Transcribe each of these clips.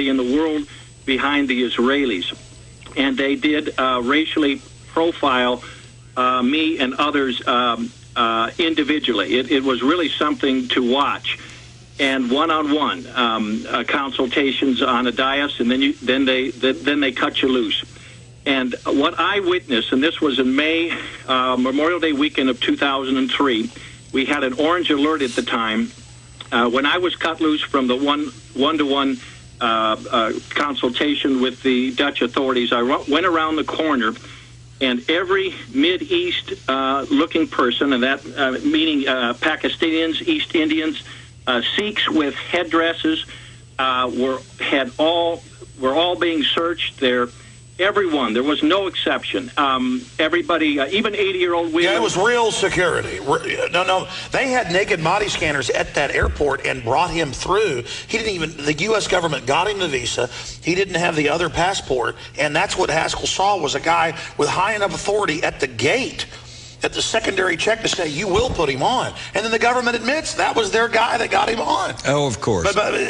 in the world behind the Israelis. And they did racially profile me and others individually. It was really something to watch. And one-on-one consultations on a dais, and then they cut you loose. And what I witnessed, and this was in May, Memorial Day weekend of 2003, we had an orange alert at the time. When I was cut loose from the one-to-one consultation with the Dutch authorities, I went around the corner, and every Mid-East looking person, and that meaning Pakistanis, East Indians, Sikhs with headdresses, were all being searched. Everyone, there was no exception. Everybody, even 80-year-old women. Yeah, it was real security. No, they had naked body scanners at that airport and brought him through. He didn't even, the U.S. government got him the visa. He didn't have the other passport, and that's what Haskell saw, was a guy with high enough authority at the gate, at the secondary check, to say, you will put him on. And then the government admits that was their guy that got him on. Oh, of course. But wait.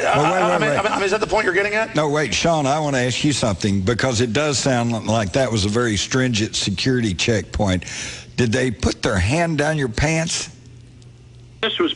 Is that the point you're getting at? No, wait, Sean, I want to ask you something, because it does sound like that was a very stringent security checkpoint. Did they put their hand down your pants? This was,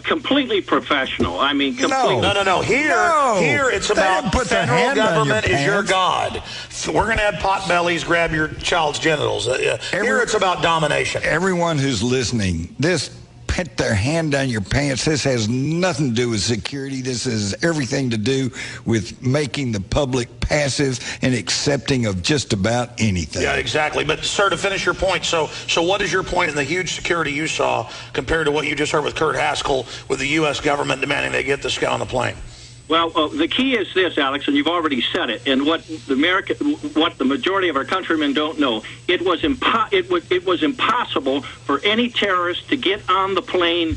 completely professional. I mean, completely. No. Here it's about federal government is your God. We're going to have pot bellies grab your child's genitals. Here it's about domination. Everyone who's listening, this put their hand down your pants, this has nothing to do with security. This has everything to do with making the public passive and accepting of just about anything. Yeah, exactly. But, sir, to finish your point, so what is your point in the huge security you saw compared to what you just heard with Kurt Haskell with the U.S. government demanding they get this guy on the plane? Well, the key is this, Alex, and you've already said it, and what the majority of our countrymen don't know, it was impossible for any terrorist to get on the plane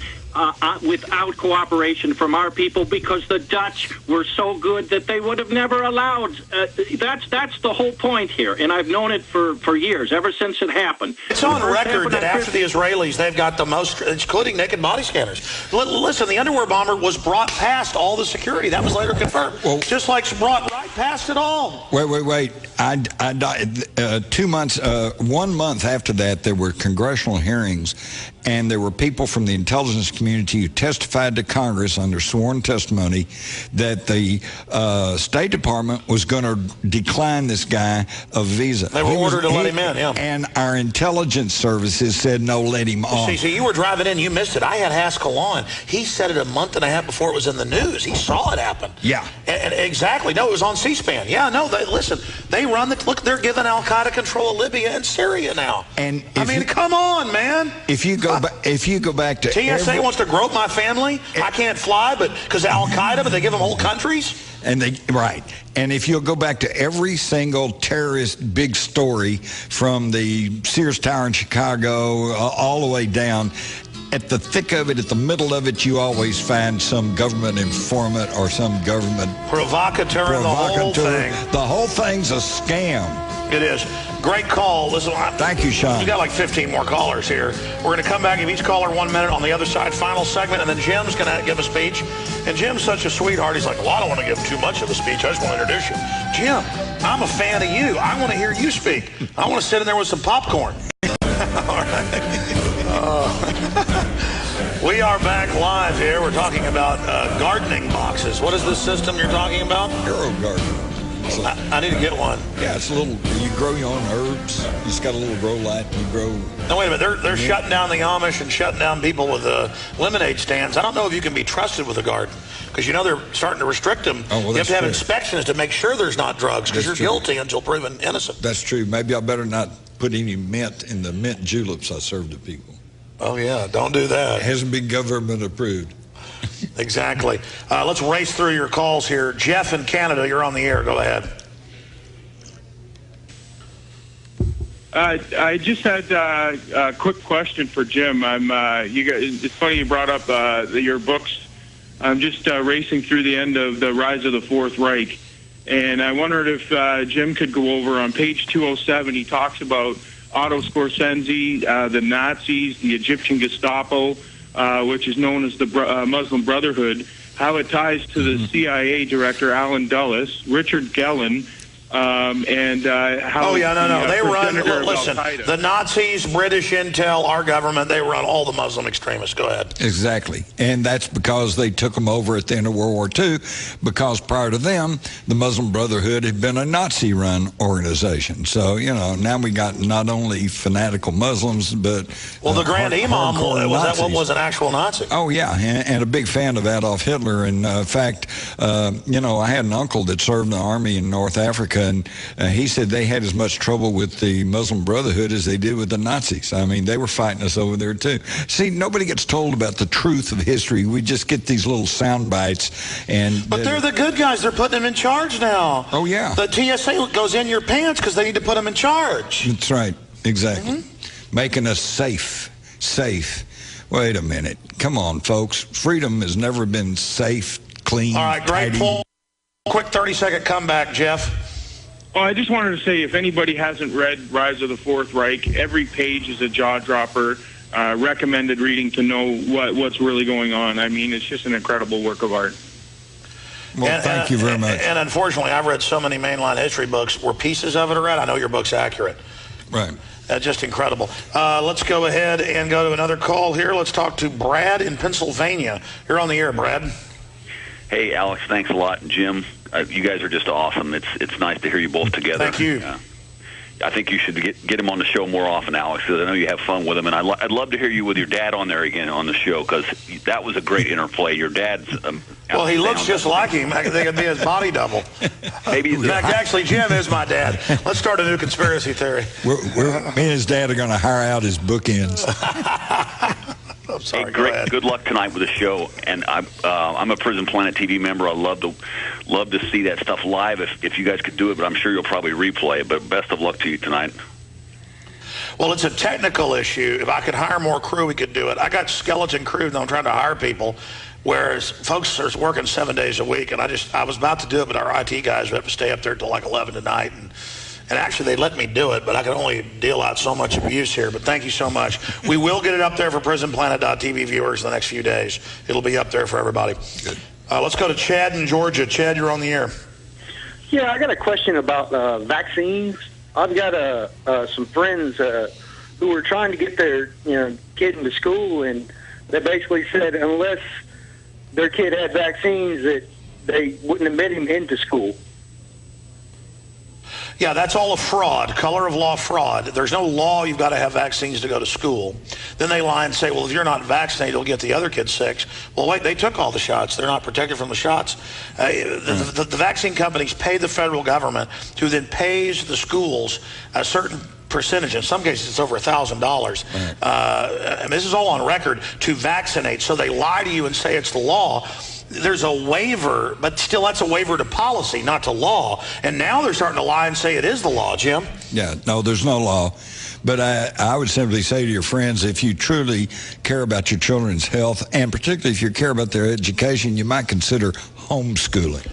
without cooperation from our people, because the Dutch were so good that they would have never allowed. That's the whole point here, and I've known it for years, ever since it happened. It's on record that after the Israelis, they've got the most, including naked body scanners. Listen, the underwear bomber was brought past all the security. That was later confirmed. Well, just like brought right past it all. Wait. 2 months, 1 month after that, there were congressional hearings, and there were people from the intelligence community who testified to Congress under sworn testimony that the State Department was going to decline this guy a visa. They were ordered to let him in, yeah. And our intelligence services said, no, let him on. See, you were driving in, you missed it. I had Haskell on. He said it a month and a half before it was in the news. He saw it happen. Yeah. And exactly. No, it was on C-SPAN. Yeah, no, listen, they run look, they're giving Al-Qaeda control of Libya and Syria now. And come on, man. If you go back to TSA wants to grope my family. I can't fly, but because of Al-Qaeda, but they give them whole countries. And if you'll go back to every single terrorist big story, from the Sears Tower in Chicago all the way down, at the thick of it, at the middle of it, you always find some government informant or some government provocateur. The whole thing. The whole thing's a scam. It is. Great call. Listen, thank you, Sean. We've got like 15 more callers here. We're going to come back, give each caller 1 minute on the other side, final segment, and then Jim's going to give a speech. And Jim's such a sweetheart. He's like, well, I don't want to give too much of a speech. I just want to introduce you. Jim, I'm a fan of you. I want to hear you speak. I want to sit in there with some popcorn. All right. We are back live here. We're talking about gardening boxes. What is this system you're talking about? Hero Garden. I need to get one. Yeah, it's a little, you grow your own herbs. You just got a little grow light and you grow. No, wait a minute. They're shutting down the Amish and shutting down people with lemonade stands. I don't know if you can be trusted with a garden, because you know they're starting to restrict them. Oh, well, you have to have inspections to make sure there's not drugs, because you're guilty until proven innocent. That's true. Maybe I better not put any mint in the mint juleps I serve to people. Oh, yeah. Don't do that. It hasn't been government approved. Exactly. Let's race through your calls here. Jeff in Canada, you're on the air. Go ahead. I just had a quick question for Jim. It's funny you brought up your books. I'm just racing through the end of The Rise of the Fourth Reich, and I wondered if Jim could go over on page 207. He talks about Otto Skorzeny, the Nazis, the Egyptian Gestapo, which is known as the Muslim Brotherhood. how it ties to the CIA director, Alan Dulles, Richard Gellin, and how... Oh, yeah, no. They run, listen, Al-Qaeda. the Nazis, British intel, our government, they run all the Muslim extremists. Go ahead. Exactly. And that's because they took them over at the end of World War II, because prior to them, the Muslim Brotherhood had been a Nazi-run organization. So, you know, now we got not only fanatical Muslims, but... Well, the Grand Imam, was an actual Nazi. Oh, yeah, and a big fan of Adolf Hitler. And, in fact, you know, I had an uncle that served in the army in North Africa, and he said they had as much trouble with the Muslim Brotherhood as they did with the Nazis. I mean, they were fighting us over there, too. See, nobody gets told about the truth of history. We just get these little sound bites. But they're the good guys. They're putting them in charge now. Oh, yeah. The TSA goes in your pants because they need to put them in charge. That's right. Exactly. Making us safe. Wait a minute. Come on, folks. Freedom has never been safe, clean, all right, great pull. Quick 30-second comeback, Jeff. Well, I just wanted to say, if anybody hasn't read Rise of the Fourth Reich, every page is a jaw-dropper. Recommended reading to know what's really going on. I mean, it's just an incredible work of art. Well, thank you very much. And unfortunately, I've read so many mainline history books where pieces of it are read. I know your book's accurate. Right. Just incredible. Let's go ahead and go to another call here. Let's talk to Brad in Pennsylvania. You're on the air, Brad. Hey, Alex, thanks a lot. Jim, you guys are just awesome. It's nice to hear you both together. Thank you. I think you should get him on the show more often, Alex, because I know you have fun with him. And I'd love to hear you with your dad on there again on the show, because that was a great interplay. Your dad's... well, he looks just like him. I think it'd be his body double. Maybe. In fact, actually, Jim is my dad. Let's start a new conspiracy theory. Me and his dad are going to hire out his bookends. I'm sorry, hey, good luck tonight with the show. And I'm a Prison Planet TV member. I love to see that stuff live if you guys could do it, but I'm sure you'll probably replay it. But best of luck to you tonight. Well, it's a technical issue. If I could hire more crew, we could do it. I got skeleton crew, and I'm trying to hire people, whereas folks are working 7 days a week. And I was about to do it, but our IT guys would have to stay up there till like 11 tonight. And actually, they let me do it, but I can only deal out so much abuse here. But thank you so much. We will get it up there for PrisonPlanet.tv viewers in the next few days. It'll be up there for everybody. Good. Let's go to Chad in Georgia. Chad, you're on the air. Yeah, I got a question about vaccines. I've got some friends who were trying to get their kid into school, and they basically said unless their kid had vaccines, that they wouldn't admit him into school. Yeah, that's all a fraud, color of law fraud. There's no law you've got to have vaccines to go to school. Then they lie and say, well, if you're not vaccinated, you'll get the other kids sick. Well, wait, they took all the shots. They're not protected from the shots. The vaccine companies pay the federal government, who then pays the schools a certain percentage. In some cases, it's over $1,000. And this is all on record, to vaccinate. So they lie to you and say it's the law. There's a waiver, but still that's a waiver to policy, not to law. And now they're starting to lie and say it is the law, Jim. Yeah, no, there's no law. But I would simply say to your friends, if you truly care about your children's health, and particularly if you care about their education, you might consider homeschooling.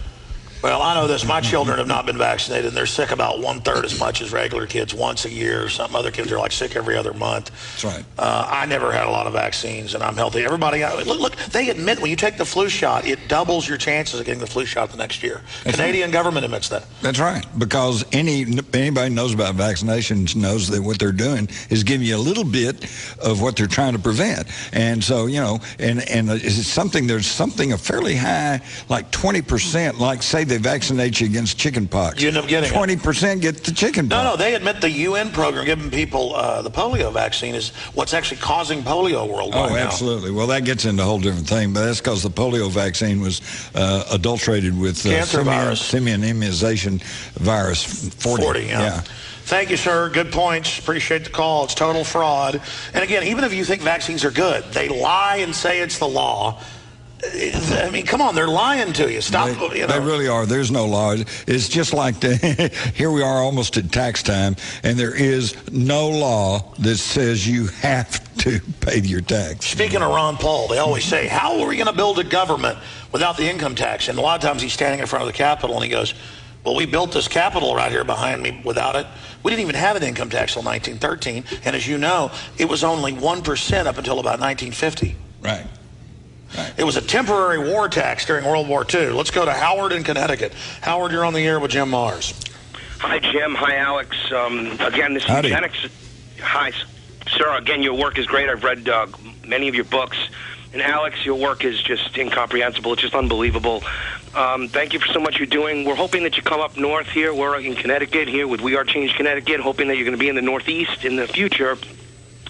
Well, I know this. My children have not been vaccinated, and they're sick about 1/3 as much as regular kids once a year. Some other kids are like sick every other month. That's right. I never had a lot of vaccines, and I'm healthy. Everybody, look, they admit when you take the flu shot, it doubles your chances of getting the flu shot the next year. That's Canadian government admits that. That's right, because anybody knows about vaccinations knows that what they're doing is giving you a little bit of what they're trying to prevent. And so, and it's something, there's something a fairly high, like 20%, like say they vaccinate you against chicken pox. You end up getting 20% get the chicken pox. No, they admit the UN program giving people the polio vaccine is what's actually causing polio worldwide. Oh, absolutely. Well, that gets into a whole different thing, but that's because the polio vaccine was adulterated with cancer virus, simian immunization virus 40. Yeah. Thank you, sir. Good points. Appreciate the call. It's total fraud. And again, even if you think vaccines are good, they lie and say it's the law. I mean, come on, they're lying to you. Stop. They really are. There's no law. It's just like here we are almost at tax time, and there is no law that says you have to pay your tax. Speaking of Ron Paul, they always say, how are we going to build a government without the income tax? And a lot of times he's standing in front of the Capitol, and he goes, well, we built this Capitol right here behind me without it. We didn't even have an income tax until 1913. And as you know, it was only 1% up until about 1950. Right. It was a temporary war tax during World War II. Let's go to Howard in Connecticut. Howard, you're on the air with Jim Mars. Hi, Jim. Hi, Alex. Again, this Howdy. eugenics. Hi, sir. Again, your work is great. I've read many of your books. And Alex, your work is just incomprehensible. It's just unbelievable. Thank you for so much you're doing. We're hoping that you come up north here. We're in Connecticut here with We Are Change Connecticut, hoping that you're going to be in the Northeast in the future.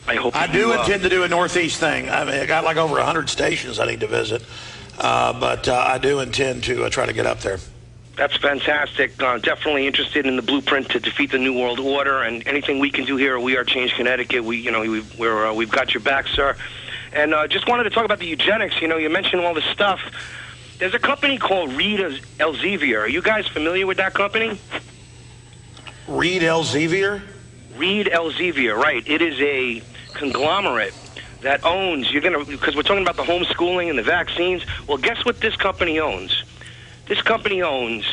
I do intend to do a Northeast thing. I mean, I got like over 100 stations I need to visit. But I do intend to try to get up there. That's fantastic. Definitely interested in the blueprint to defeat the New World Order, and anything we can do here at We Are Change Connecticut, we've got your back, sir. And just wanted to talk about the eugenics. You know, you mentioned all this stuff. There's a company called Reed Elsevier. Are you guys familiar with that company? Reed Elsevier? Reed Elsevier, right. It is a conglomerate that owns, because we're talking about the homeschooling and the vaccines. Well, guess what this company owns? This company owns,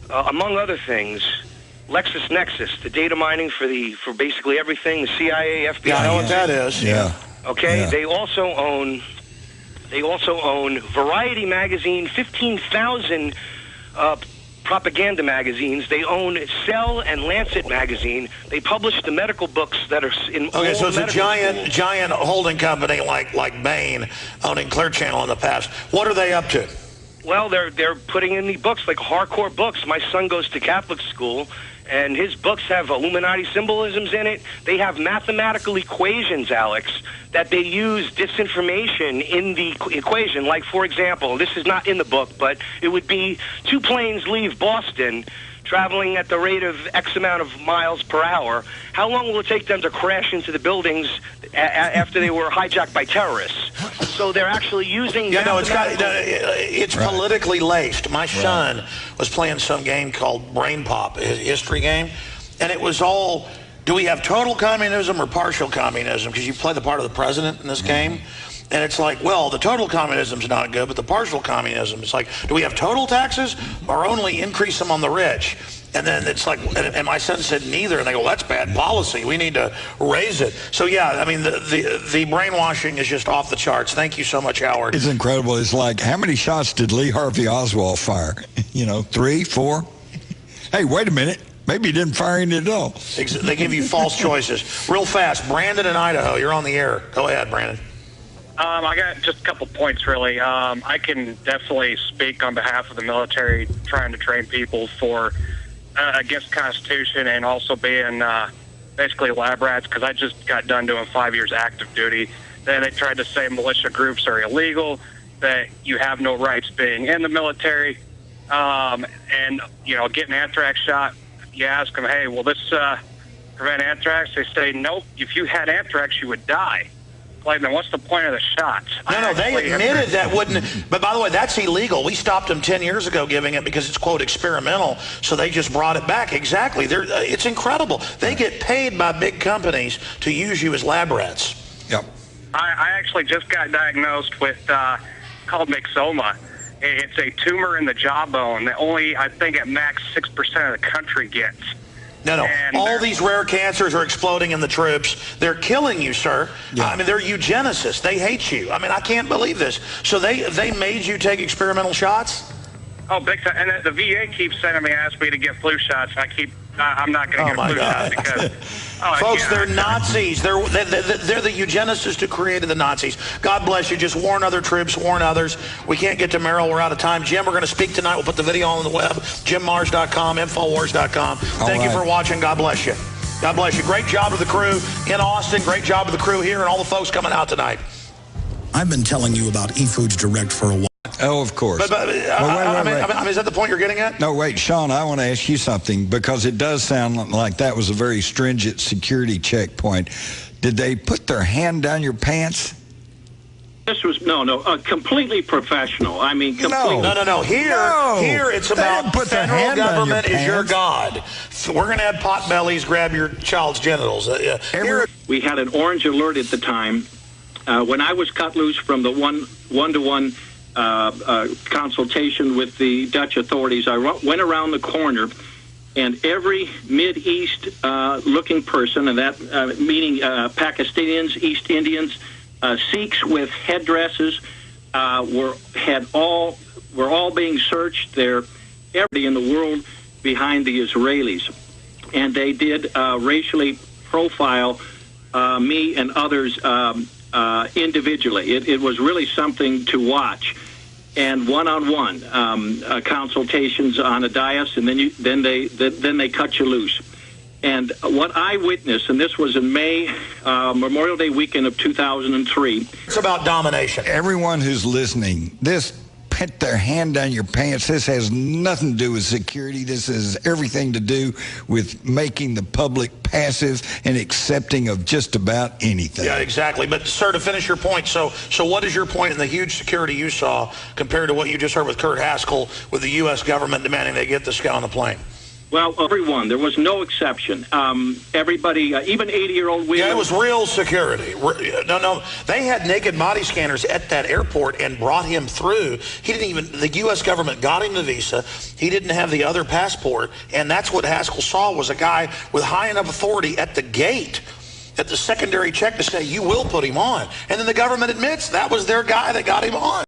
among other things, LexisNexis, the data mining for basically everything, the CIA, FBI. Yeah, I know what that is. Yeah. Okay, Yeah. They also own Variety magazine, 15,000 propaganda magazines. They own Cell and Lancet magazine. They publish the medical books that are in all Okay, so it's a medical giant holding company like Bain owning Clear Channel in the past. What are they up to? Well, they're putting in the books, like hardcore books. My son goes to Catholic school, and his books have Illuminati symbolisms in it. They have mathematical equations, Alex, that they use disinformation in the equation. Like, for example, this is not in the book, but it would be 2 planes leave Boston traveling at the rate of X amount of miles per hour. How long will it take them to crash into the buildings after they were hijacked by terrorists? So they're actually using... Yeah, no, it's politically laced. My son was playing some game called Brain Pop, a history game, and it was all, do we have total communism or partial communism? Because you play the part of the president in this game. And it's like, well, the total communism's not good, but the partial communism, it's like, do we have total taxes or only increase them on the rich? And then it's like, and my son said neither, and they go, well, that's bad policy. We need to raise it. So, yeah, I mean, the brainwashing is just off the charts. Thank you so much, Howard. It's incredible. It's like, how many shots did Lee Harvey Oswald fire? 3, 4? Hey, wait a minute. Maybe he didn't fire any at all. They give you false choices. Real fast, Brandon in Idaho, you're on the air. Go ahead, Brandon. I got just a couple points, really. I can definitely speak on behalf of the military trying to train people for against the Constitution and also being basically lab rats, because I just got done doing 5 years active duty. Then they tried to say militia groups are illegal, that you have no rights being in the military. And, getting anthrax shot, you ask them, hey, will this prevent anthrax? They say, nope, if you had anthrax, you would die. Like, then what's the point of the shots? No, they admitted that wouldn't. But by the way, that's illegal. We stopped them 10 years ago giving it because it's, quote, experimental. So they just brought it back. Exactly. It's incredible. They get paid by big companies to use you as lab rats. Yep. I actually just got diagnosed with called myxoma. It's a tumor in the jawbone that only, I think, at max 6% of the country gets. No. All these rare cancers are exploding in the troops. They're killing you, sir. Yeah. I mean, they're eugenicists. They hate you. I mean, I can't believe this. So they made you take experimental shots? Oh, big time. And the VA keeps sending me, ask me to get flu shots. I'm not going to get a flu shot because... Folks, they're Nazis. They're the eugenicists who created the Nazis. God bless you. Just warn other troops, warn others. We can't get to Merrill. We're out of time. Jim, we're going to speak tonight. We'll put the video on the web, jimmars.com, INFOWARS.com. Thank you for watching. God bless you. God bless you. Great job to the crew in Austin. Great job to the crew here and all the folks coming out tonight. I've been telling you about eFoods Direct for a while. Oh, of course. Wait. I mean, is that the point you're getting at? No, wait, Sean, I want to ask you something, because it does sound like that was a very stringent security checkpoint. Did they put their hand down your pants? This was, completely professional. I mean, completely. No. Here it's about federal government is your God. We're going to have pot bellies grab your child's genitals. We had an orange alert at the time. When I was cut loose from the one-to-one consultation with the Dutch authorities, I went around the corner, and every Mid-East looking person, and that meaning Pakistanis, East Indians, Sikhs with headdresses, were all being searched. They're everybody in the world behind the Israelis, and they did racially profile me and others individually. It was really something to watch. And one-on-one consultations on a dais, and then they cut you loose. And what I witnessed, and this was in May, Memorial Day weekend of 2003. It's about domination. Everyone who's listening, this put their hand down your pants. This has nothing to do with security. This has everything to do with making the public passive and accepting of just about anything. Yeah, exactly. But, sir, to finish your point, so what is your point in the huge security you saw compared to what you just heard with Kurt Haskell with the U.S. government demanding they get this guy on the plane? Well, everyone. There was no exception. Everybody, even 80-year-old women. Yeah, it was real security. No, they had naked body scanners at that airport and brought him through. The U.S. government got him the visa. He didn't have the other passport, and that's what Haskell saw was a guy with high enough authority at the gate, at the secondary check to say, you will put him on. And then the government admits that was their guy that got him on.